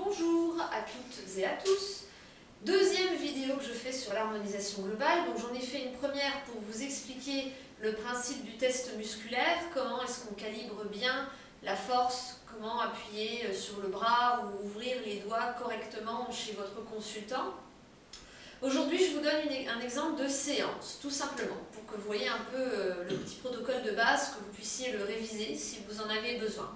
Bonjour à toutes et à tous. Deuxième vidéo que je fais sur l'harmonisation globale. Donc j'en ai fait une première pour vous expliquer le principe du test musculaire, comment est-ce qu'on calibre bien la force, comment appuyer sur le bras ou ouvrir les doigts correctement chez votre consultant. Aujourd'hui, je vous donne un exemple de séance, tout simplement, pour que vous voyez un peu le petit protocole de base, que vous puissiez le réviser si vous en avez besoin.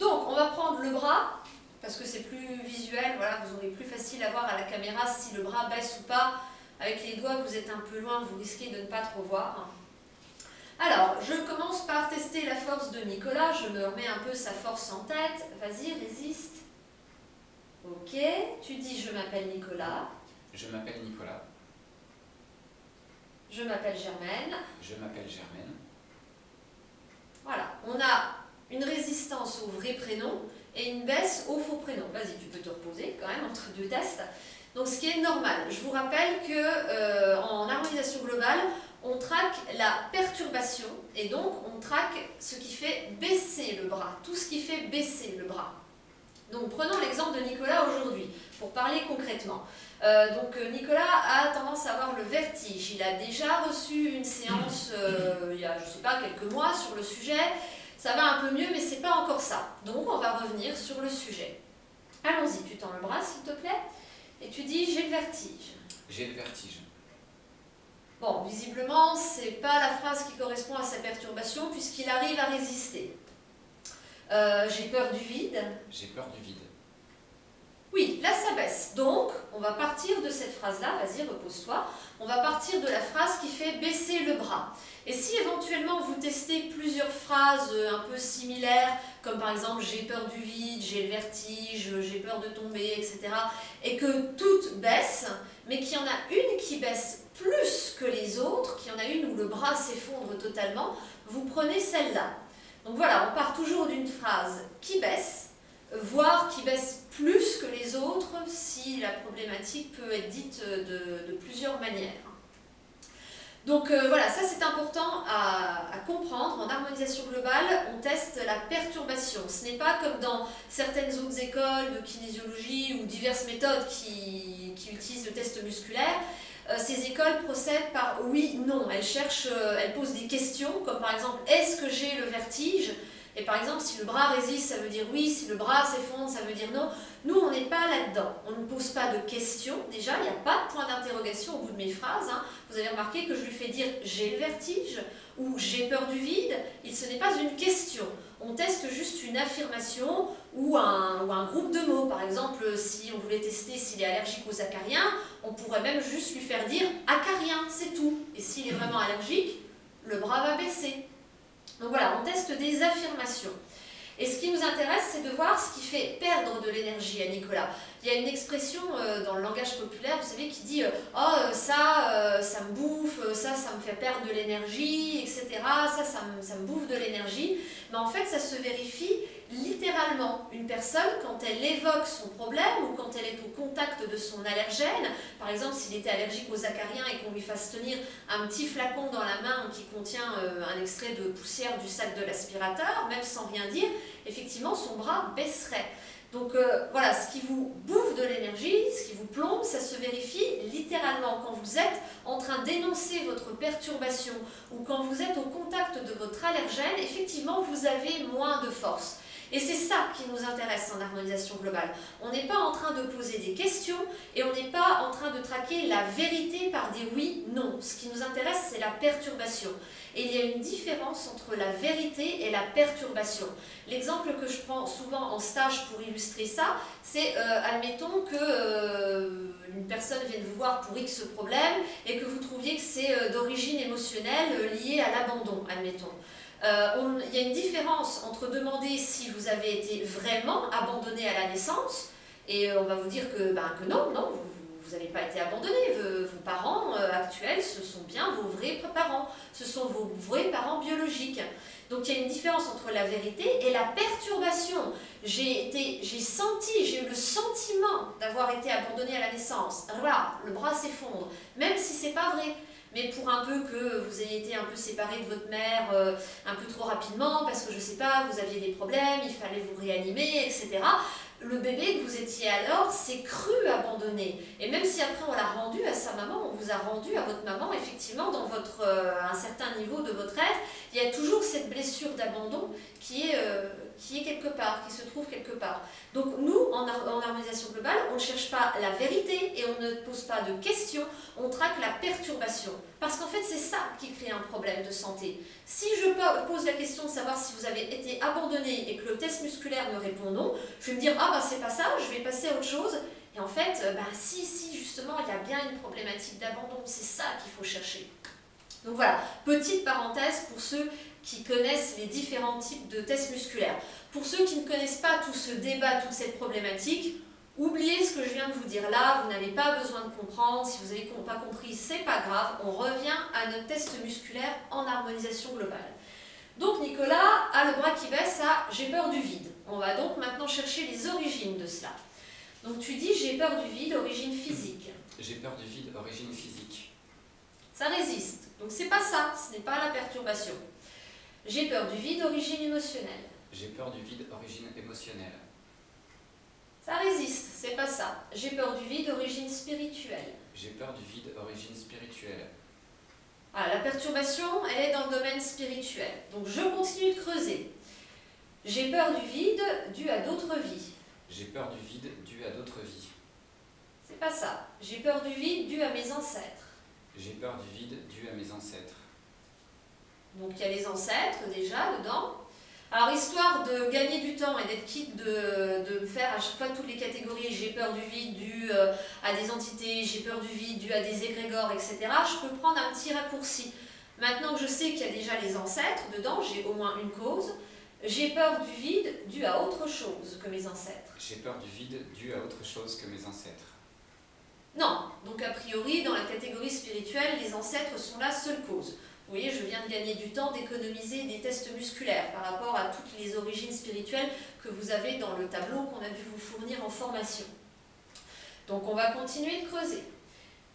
Donc, on va prendre le bras, parce que c'est plus visuel, voilà, vous aurez plus facile à voir à la caméra si le bras baisse ou pas. Avec les doigts, vous êtes un peu loin, vous risquez de ne pas trop voir. Alors, je commence par tester la force de Nicolas, je me remets un peu sa force en tête. Vas-y, résiste. Ok, tu dis je m'appelle Nicolas. Je m'appelle Nicolas. Je m'appelle Germaine. Je m'appelle Germaine. Voilà, on a une résistance au vrai prénom et une baisse au faux prénom. Vas-y, tu peux te reposer quand même entre deux tests. Donc ce qui est normal. Je vous rappelle que en harmonisation globale, on traque la perturbation et donc on traque ce qui fait baisser le bras, tout ce qui fait baisser le bras. Donc prenons l'exemple de Nicolas aujourd'hui, pour parler concrètement. Nicolas a tendance à avoir le vertige. Il a déjà reçu une séance il y a, je ne sais pas, quelques mois sur le sujet. Ça va un peu mieux, mais ce n'est pas encore ça. Donc on va revenir sur le sujet. Allons-y, tu tends le bras s'il te plaît, et tu dis j'ai le vertige. J'ai le vertige. Bon, visiblement, ce n'est pas la phrase qui correspond à sa perturbation, puisqu'il arrive à résister. J'ai peur du vide. J'ai peur du vide. Oui, là ça baisse. Donc, on va partir de cette phrase-là, vas-y, repose-toi. On va partir de la phrase qui fait baisser le bras. Et si éventuellement vous testez plusieurs phrases un peu similaires, comme par exemple j'ai peur du vide, j'ai le vertige, j'ai peur de tomber, etc., et que toutes baissent, mais qu'il y en a une qui baisse plus que les autres, qu'il y en a une où le bras s'effondre totalement, vous prenez celle-là. Donc voilà, on part toujours d'une phrase qui baisse, voire qui baisse plus que les autres si la problématique peut être dite de plusieurs manières. Donc voilà, ça c'est important à comprendre. En harmonisation globale, on teste la perturbation. Ce n'est pas comme dans certaines autres écoles de kinésiologie ou diverses méthodes qui utilisent le test musculaire. Ces écoles procèdent par oui, non. Elles posent des questions, comme par exemple, est-ce que j'ai le vertige ? Et par exemple, si le bras résiste, ça veut dire oui, si le bras s'effondre, ça veut dire non. Nous, on n'est pas là-dedans. On ne pose pas de questions. Déjà, il n'y a pas de point d'interrogation au bout de mes phrases. Vous avez remarqué que je lui fais dire j'ai le vertige ou j'ai peur du vide. Ce n'est pas une question. On teste juste une affirmation ou un groupe de mots. Par exemple, si on voulait tester s'il est allergique aux acariens, on pourrait même juste lui faire dire acarien, c'est tout. Et s'il est vraiment allergique, le bras va baisser. Donc voilà, on teste des affirmations. Et ce qui nous intéresse, c'est de voir ce qui fait perdre de l'énergie à Nicolas. Il y a une expression dans le langage populaire, vous savez, qui dit « Oh, ça me bouffe, ça me fait perdre de l'énergie, etc. Ça me bouffe de l'énergie. » Mais en fait, ça se vérifie littéralement. Une personne, quand elle évoque son problème ou quand elle est au contact de son allergène, par exemple, s'il était allergique aux acariens et qu'on lui fasse tenir un petit flacon dans la main qui contient un extrait de poussière du sac de l'aspirateur, même sans rien dire, effectivement, son bras baisserait. Donc voilà, ce qui vous bouffe de l'énergie, ce qui vous plombe, ça se vérifie littéralement quand vous êtes en train d'énoncer votre perturbation ou quand vous êtes au contact de votre allergène, effectivement, vous avez moins de force. Et c'est ça qui nous intéresse en harmonisation globale. On n'est pas en train de poser des questions et on n'est pas en train de traquer la vérité par des oui, non. Ce qui nous intéresse, c'est la perturbation. Et il y a une différence entre la vérité et la perturbation. L'exemple que je prends souvent en stage pour illustrer ça, c'est, admettons qu'une personne vienne vous voir pour X problème et que vous trouviez que c'est d'origine émotionnelle liée à l'abandon, admettons. Il y a une différence entre demander si vous avez été vraiment abandonné à la naissance, et on va vous dire que non, vous n'avez pas été abandonné. Vos parents actuels, ce sont bien vos vrais parents, ce sont vos vrais parents biologiques. Donc il y a une différence entre la vérité et la perturbation. J'ai eu le sentiment d'avoir été abandonné à la naissance. Voilà, le bras s'effondre, même si c'est pas vrai. Mais pour un peu que vous ayez été un peu séparé de votre mère un peu trop rapidement, parce que je sais pas, vous aviez des problèmes, il fallait vous réanimer, etc. le bébé que vous étiez alors s'est cru abandonné. Et même si après on l'a rendu à sa maman, on vous a rendu à votre maman, effectivement, dans un certain niveau de votre être, il y a toujours cette blessure d'abandon qui est quelque part, qui se trouve quelque part. Donc nous, en harmonisation globale, on ne cherche pas la vérité et on ne pose pas de questions, on traque la perturbation. Parce qu'en fait, c'est ça qui crée un problème de santé. Si je pose la question de savoir si vous avez été abandonné et que le test musculaire me répond non, je vais me dire, ah bah c'est pas ça, je vais passer à autre chose. Et en fait, si, justement, il y a bien une problématique d'abandon, c'est ça qu'il faut chercher. Donc voilà, petite parenthèse pour ceux qui connaissent les différents types de tests musculaires. Pour ceux qui ne connaissent pas tout ce débat, toute cette problématique, oubliez ce que je viens de vous dire là, vous n'avez pas besoin de comprendre, si vous n'avez pas compris, c'est pas grave, on revient à notre test musculaire en harmonisation globale. Donc Nicolas a le bras qui baisse à « j'ai peur du vide ». On va donc maintenant chercher les origines de cela. Donc tu dis « j'ai peur du vide, origine physique ». J'ai peur du vide, origine physique. Ça résiste, donc c'est pas ça, ce n'est pas la perturbation. J'ai peur du vide, origine émotionnelle. J'ai peur du vide, origine émotionnelle. Ça résiste, c'est pas ça. J'ai peur du vide, origine spirituelle. J'ai peur du vide, origine spirituelle. Ah, la perturbation, elle est dans le domaine spirituel. Donc je continue de creuser. J'ai peur du vide dû à d'autres vies. J'ai peur du vide dû à d'autres vies. C'est pas ça. J'ai peur du vide dû à mes ancêtres. J'ai peur du vide dû à mes ancêtres. Donc il y a les ancêtres déjà dedans. Alors histoire de gagner du temps et d'être quitte de faire à chaque fois toutes les catégories, j'ai peur du vide dû à des entités, j'ai peur du vide dû à des égrégores, etc. Je peux prendre un petit raccourci. Maintenant que je sais qu'il y a déjà les ancêtres dedans, j'ai au moins une cause. J'ai peur du vide dû à autre chose que mes ancêtres. J'ai peur du vide dû à autre chose que mes ancêtres. Non, donc a priori dans la catégorie spirituelle, les ancêtres sont la seule cause. Vous voyez, je viens de gagner du temps d'économiser des tests musculaires par rapport à toutes les origines spirituelles que vous avez dans le tableau qu'on a dû vous fournir en formation. Donc on va continuer de creuser.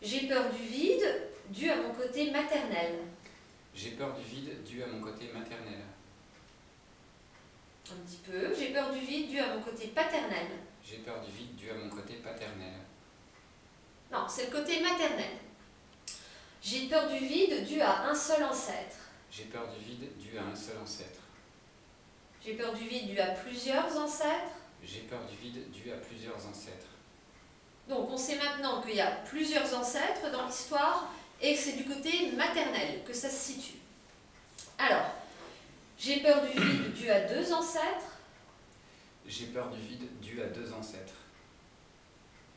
J'ai peur du vide dû à mon côté maternel. J'ai peur du vide dû à mon côté maternel. Un petit peu. J'ai peur du vide dû à mon côté paternel. J'ai peur du vide dû à mon côté paternel. Non, c'est le côté maternel. J'ai peur du vide dû à un seul ancêtre. J'ai peur du vide dû à un seul ancêtre. J'ai peur du vide dû à plusieurs ancêtres. J'ai peur du vide dû à plusieurs ancêtres. Donc on sait maintenant qu'il y a plusieurs ancêtres dans l'histoire et que c'est du côté maternel que ça se situe. Alors, j'ai peur du vide dû à deux ancêtres. J'ai peur du vide dû à deux ancêtres.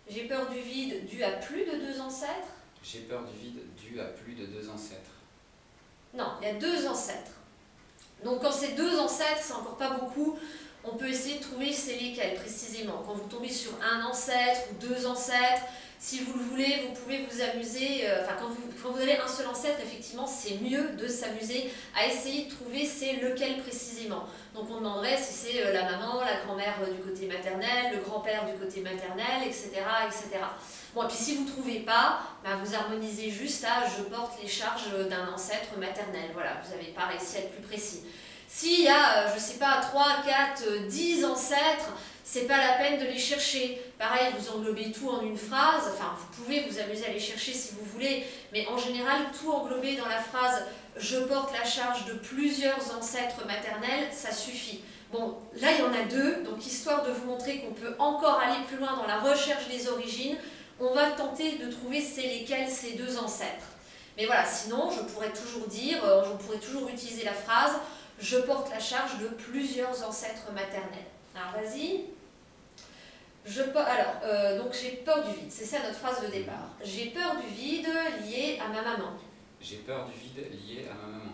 J'ai peur du vide dû à plus de deux ancêtres. J'ai peur du vide dû à plus de deux ancêtres. Non, il y a deux ancêtres. Donc quand c'est deux ancêtres, c'est encore pas beaucoup. On peut essayer de trouver c'est lesquels précisément. Quand vous tombez sur un ancêtre ou deux ancêtres, si vous le voulez, vous pouvez vous amuser. Quand vous avez un seul ancêtre, effectivement, c'est mieux de s'amuser à essayer de trouver c'est lequel précisément. Donc on demanderait si c'est la maman, la grand-mère du côté maternel, le grand-père du côté maternel, etc., etc. Bon, et puis si vous ne trouvez pas, vous harmonisez juste à « je porte les charges d'un ancêtre maternel ». Voilà, vous n'avez pas réussi à être plus précis. S'il y a, je ne sais pas, 3, 4, 10 ancêtres, c'est pas la peine de les chercher. Pareil, vous englobez tout en une phrase, enfin vous pouvez vous amuser à les chercher si vous voulez, mais en général, tout englobé dans la phrase « je porte la charge de plusieurs ancêtres maternels », ça suffit. Bon, là il y en a deux, donc histoire de vous montrer qu'on peut encore aller plus loin dans la recherche des origines, on va tenter de trouver c'est lesquels ces deux ancêtres. Mais voilà, sinon je pourrais toujours dire, je pourrais toujours utiliser la phrase « je porte la charge de plusieurs ancêtres maternels ». Alors vas-y. Donc j'ai peur du vide, c'est ça notre phrase de départ. J'ai peur du vide lié à ma maman. J'ai peur du vide lié à ma maman.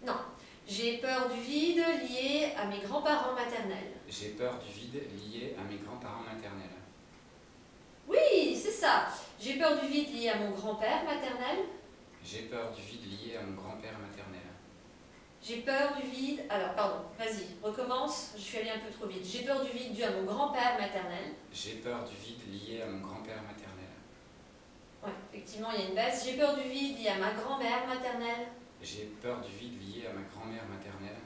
Non. J'ai peur du vide lié à mes grands-parents maternels. J'ai peur du vide lié à mes grands-parents maternels. Oui, c'est ça. J'ai peur du vide lié à mon grand-père maternel. J'ai peur du vide lié à mon grand-père maternel. J'ai peur du vide... Alors, pardon, vas-y, recommence. Je suis allée un peu trop vite. J'ai peur du vide dû à mon grand-père maternel. J'ai peur du vide lié à mon grand-père maternel. Oui, effectivement, il y a une baisse. J'ai peur du vide lié à ma grand-mère maternelle. J'ai peur du vide lié à ma grand-mère maternelle.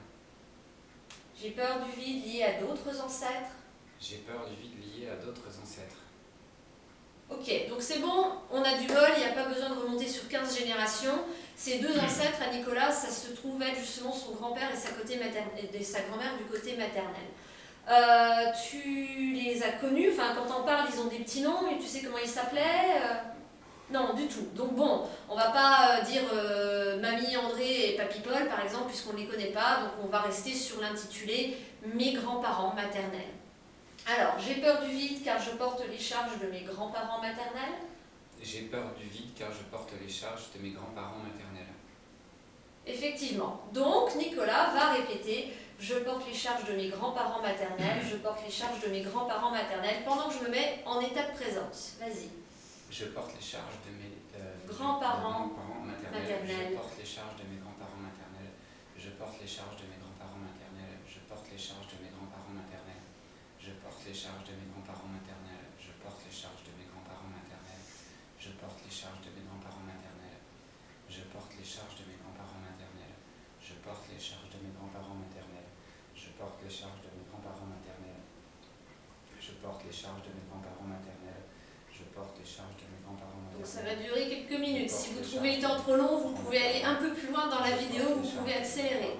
J'ai peur du vide lié à d'autres ancêtres. J'ai peur du vide lié à d'autres ancêtres. Ok, donc c'est bon, on a du bol, il n'y a pas besoin de remonter sur 15 générations. Ces deux ancêtres à Nicolas, ça se trouve être justement son grand-père et sa grand-mère du côté maternel. Tu les as connus, enfin quand on parle, ils ont des petits noms, et tu sais comment ils s'appelaient Non, du tout. Donc bon, on va pas dire Mamie André et Papy Paul par exemple, puisqu'on ne les connaît pas, donc on va rester sur l'intitulé Mes grands-parents maternels. Alors, j'ai peur du vide car je porte les charges de mes grands-parents maternels. J'ai peur du vide car je porte les charges de mes grands-parents maternels. Effectivement. Donc, Nicolas va répéter « Je porte les charges de mes grands-parents maternels, je porte les charges de mes grands-parents maternels » pendant que je me mets en état de présence. Vas-y. Je porte les charges de mes grands-parents maternels. Je porte les charges de mes grands-parents maternels. Je porte les charges de mes grands-parents maternels. Je porte les charges de mes grands-parents maternels. Je porte les charges de mes grands-parents maternels. Je porte les charges de mes grands-parents maternels. Je porte les charges de mes grands-parents maternels. Je porte les charges de mes grands-parents maternels. Je porte les charges de mes grands-parents maternels. Je porte les charges de mes grands-parents maternels. Je porte les charges de mes grands-parents maternels. Je porte les charges de mes grands-parents maternels. Donc ça va durer quelques minutes. Si vous trouvez le temps trop long, vous pouvez aller un peu plus loin dans la vidéo, vous pouvez accélérer.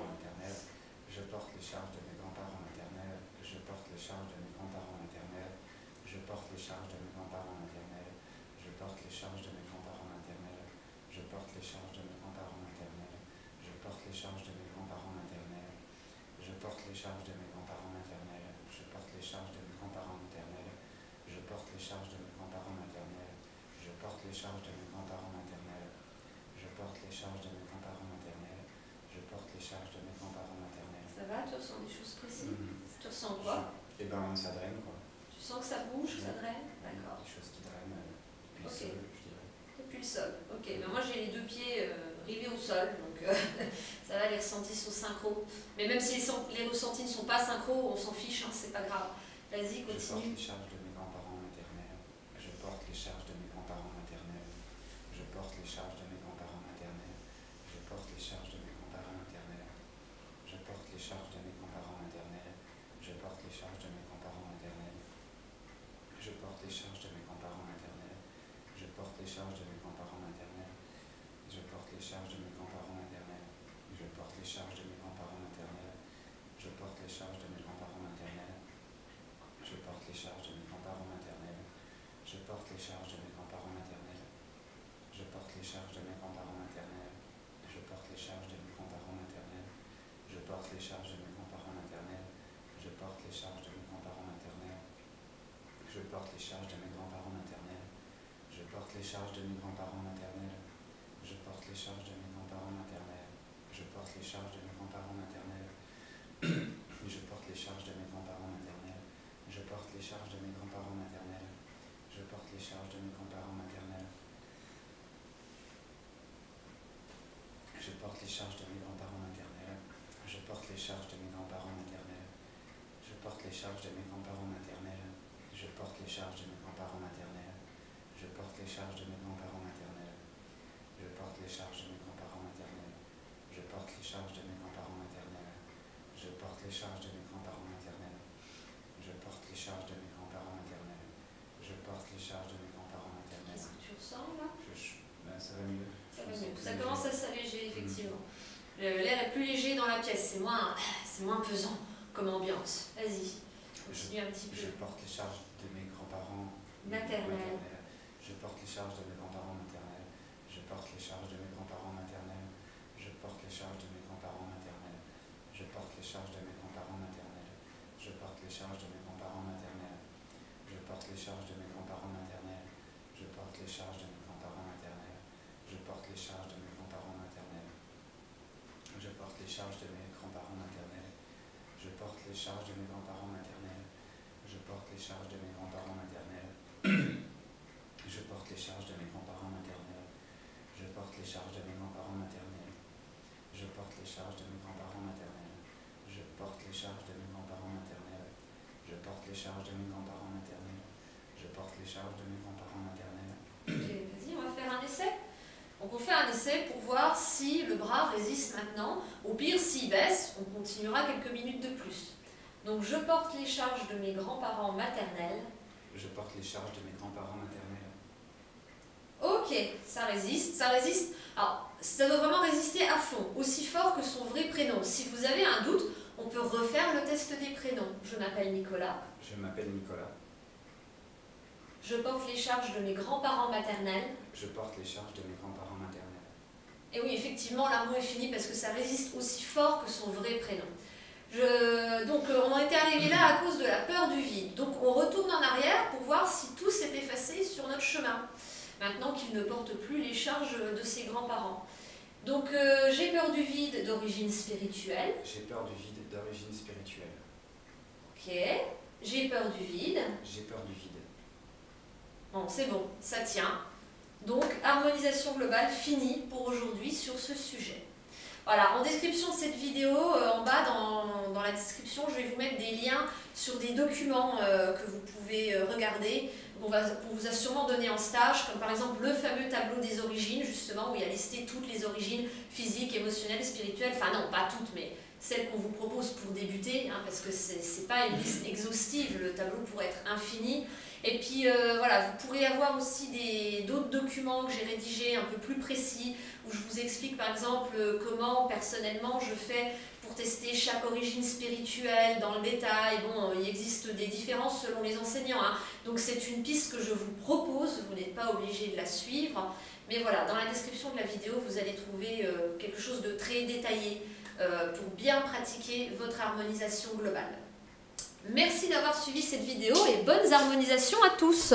Je porte les charges de mes grands-parents maternels. Je porte les charges de mes grands-parents maternels. Je porte les charges de mes grands-parents maternels. Je porte les charges de mes grands-parents maternels. Je porte les charges de mes grands-parents maternels. Je porte les charges de mes grands-parents maternels. Je porte les charges de mes grands-parents maternels. Je porte les charges de mes grands-parents maternels. Je porte les charges de mes grands-parents maternels. Je porte les charges de mes grands-parents maternels. Je porte les charges de mes grands-parents maternels. Je porte les charges de mes grands-parents maternels. Ça va? Tu ressens des choses précises? Tu ressens quoi? Eh ben, ça draine, quoi. Tu sens que ça bouge, ça draine? D'accord. Des choses qui drainent depuis le sol, je dirais. Depuis le sol. Ok, mais moi j'ai les deux pieds rivés au sol, donc ça va, les ressentis sont synchro. Mais même si les ressentis ne sont pas synchro, on s'en fiche, hein, c'est pas grave. Vas-y, continue. Je porte les charges de mes grands-parents maternels. Je porte les charges de mes grands-parents maternels. Je porte les charges de mes grands-parents maternels. Je porte les charges de mes grands-parents maternels. Je porte les charges de mes grands-parents maternels. Je porte les charges de mes grands-parents maternels. Je porte les charges de mes grands-parents maternels. Je porte les charges de mes grands-parents maternels. Je porte les charges de mes grands-parents maternels. Je porte les charges de mes grands-parents maternels. Je porte les charges de mes grands-parents maternels. Je porte les charges de mes grands-parents maternels. Je porte les charges de mes grands-parents maternels. Je porte les charges de mes grands-parents maternels. Je porte les charges de mes grands-parents maternels. Je porte les charges de mes grands-parents maternels. Je porte les charges de mes grands-parents maternels. Je porte les charges de mes grands-parents maternels. Je porte les charges de mes grands-parents maternels. Je porte les charges de mes grands-parents maternels. Je porte les charges de mes grands-parents maternels. Je porte les charges de mes grands-parents maternels. Je porte les charges de mes grands-parents maternels. Je porte les charges de mes grands-parents maternels. Je porte les charges de mes grands-parents maternels. Je porte les charges de mes grands-parents maternels. Je porte les charges de mes grands-parents maternels. Je porte les charges de mes grands-parents maternels. Je porte les charges de mes grands-parents maternels. Je porte les charges de mes grands-parents maternels. Je porte les charges de mes grands-parents maternels. Je porte les charges de mes grands-parents maternels. Je porte les charges de mes grands-parents maternels. Je porte les charges de mes grands-parents maternels. Qu'est-ce que tu ressens là? Ça va mieux. Ça va mieux. Ça commence à s'alléger, effectivement. L'air est plus léger dans la pièce, c'est moins pesant comme ambiance. Vas-y, continue un petit peu. Je porte les charges de mes grands-parents maternels. Je porte les charges de mes grands-parents maternels. Je porte les charges de mes grands-parents maternels. Je porte les charges de mes grands-parents maternels. Je porte les charges de mes grands-parents maternels. Je porte les charges de mes grands-parents maternels. Je porte les charges de mes grands-parents maternels. Je porte les charges de mes grands-parents maternels. Je porte les charges de mes grands-parents maternels. Je porte les charges de mes grands-parents maternels. Je porte les charges de mes grands-parents maternels. Je porte les charges de mes grands-parents maternels. Je porte les charges de mes grands-parents maternels. Je porte les charges de mes grands-parents maternels. Je porte les charges de mes grands-parents maternels. Je porte les charges de mes grands-parents maternels. Je porte les charges de mes grands-parents maternels. Je porte les charges de mes grands-parents maternels. Ok, vas-y, on va faire un essai. Donc on fait un essai pour voir si le bras résiste maintenant. Au pire, s'il baisse, on continuera quelques minutes de plus. Donc je porte les charges de mes grands-parents maternels. Je porte les charges de mes grands-parents maternels. Ok, ça résiste, ça résiste. Alors, ça doit vraiment résister à fond, aussi fort que son vrai prénom. Si vous avez un doute, on peut refaire le test des prénoms. Je m'appelle Nicolas. Je m'appelle Nicolas. Je porte les charges de mes grands-parents maternels. Je porte les charges de mes grands-parents maternels. Et oui, effectivement, l'amour est fini parce que ça résiste aussi fort que son vrai prénom. Donc, on en était arrivé là à cause de la peur du vide. Donc, on retourne en arrière pour voir si tout s'est effacé sur notre chemin, maintenant qu'il ne porte plus les charges de ses grands-parents. Donc, j'ai peur du vide d'origine spirituelle. J'ai peur du vide d'origine spirituelle. Ok. J'ai peur du vide. J'ai peur du vide. Bon, c'est bon, ça tient. Donc, harmonisation globale finie pour aujourd'hui sur ce sujet. Voilà, en description de cette vidéo, en bas dans la description, je vais vous mettre des liens sur des documents que vous pouvez regarder. On vous a sûrement donné en stage, comme par exemple le fameux tableau des origines, justement, où il y a listé toutes les origines physiques, émotionnelles, spirituelles. Enfin non, pas toutes, mais celles qu'on vous propose pour débuter, hein, parce que c'est pas une liste exhaustive, le tableau pourrait être infini. Et puis voilà, vous pourrez avoir aussi d'autres documents que j'ai rédigés un peu plus précis, où je vous explique par exemple comment personnellement je fais pour tester chaque origine spirituelle dans le détail. Bon, il existe des différences selon les enseignants, hein. Donc c'est une piste que je vous propose, vous n'êtes pas obligé de la suivre. Mais voilà, dans la description de la vidéo, vous allez trouver quelque chose de très détaillé pour bien pratiquer votre harmonisation globale. Merci d'avoir suivi cette vidéo et bonnes harmonisations à tous!